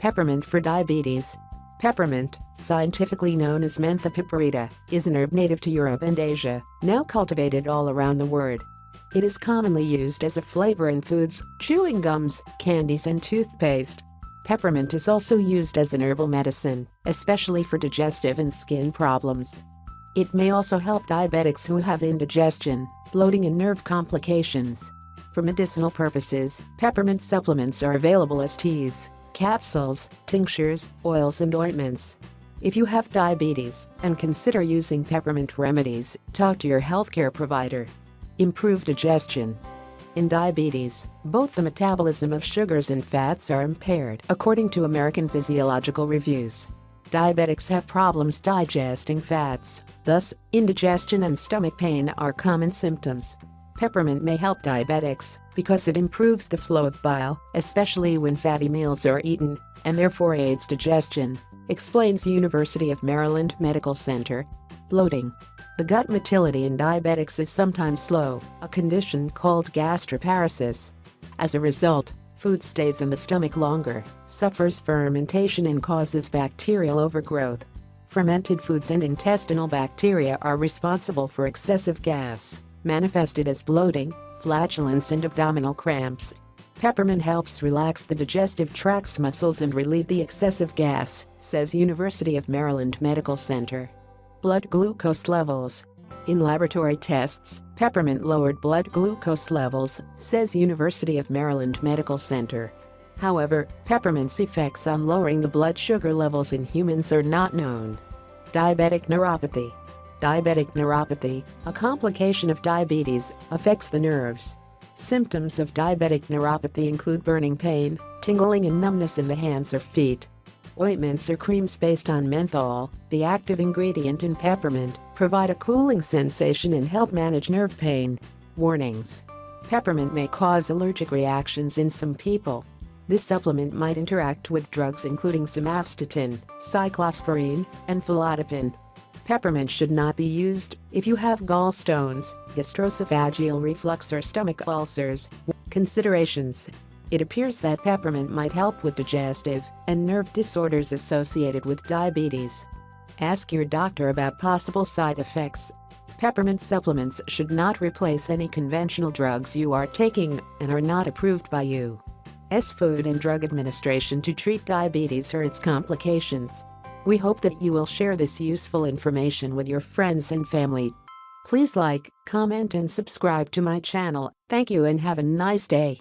Peppermint for diabetes. Peppermint, scientifically known as Mentha piperita, is an herb native to Europe and Asia, now cultivated all around the world. It is commonly used as a flavor in foods, chewing gums, candies and toothpaste. Peppermint is also used as an herbal medicine, especially for digestive and skin problems. It may also help diabetics who have indigestion, bloating and nerve complications. For medicinal purposes, peppermint supplements are available as teas, capsules, tinctures, oils and ointments. If you have diabetes and consider using peppermint remedies, talk to your healthcare provider. Improve digestion. In diabetes, both the metabolism of sugars and fats are impaired, according to American Physiological Reviews. Diabetics have problems digesting fats, thus, indigestion and stomach pain are common symptoms. Peppermint may help diabetics because it improves the flow of bile, especially when fatty meals are eaten, and therefore aids digestion, explains University of Maryland Medical Center. Bloating. The gut motility in diabetics is sometimes slow, a condition called gastroparesis. As a result, food stays in the stomach longer, suffers fermentation and causes bacterial overgrowth. Fermented foods and intestinal bacteria are responsible for excessive gas, manifested as bloating, flatulence and abdominal cramps. Peppermint helps relax the digestive tract's muscles and relieve the excessive gas, says University of Maryland Medical Center. Blood glucose levels. In laboratory tests, peppermint lowered blood glucose levels, says University of Maryland Medical Center. However, peppermint's effects on lowering the blood sugar levels in humans are not known. Diabetic neuropathy. Diabetic neuropathy, a complication of diabetes, affects the nerves. Symptoms of diabetic neuropathy include burning pain, tingling and numbness in the hands or feet. Ointments or creams based on menthol, the active ingredient in peppermint, provide a cooling sensation and help manage nerve pain. Warnings. Peppermint may cause allergic reactions in some people. This supplement might interact with drugs including simvastatin, cyclosporine, and felodipine. Peppermint should not be used if you have gallstones, gastroesophageal reflux or stomach ulcers. Considerations. It appears that peppermint might help with digestive and nerve disorders associated with diabetes. Ask your doctor about possible side effects. Peppermint supplements should not replace any conventional drugs you are taking and are not approved by U.S. Food and Drug Administration to treat diabetes or its complications. We hope that you will share this useful information with your friends and family. Please like, comment and subscribe to my channel. Thank you and have a nice day.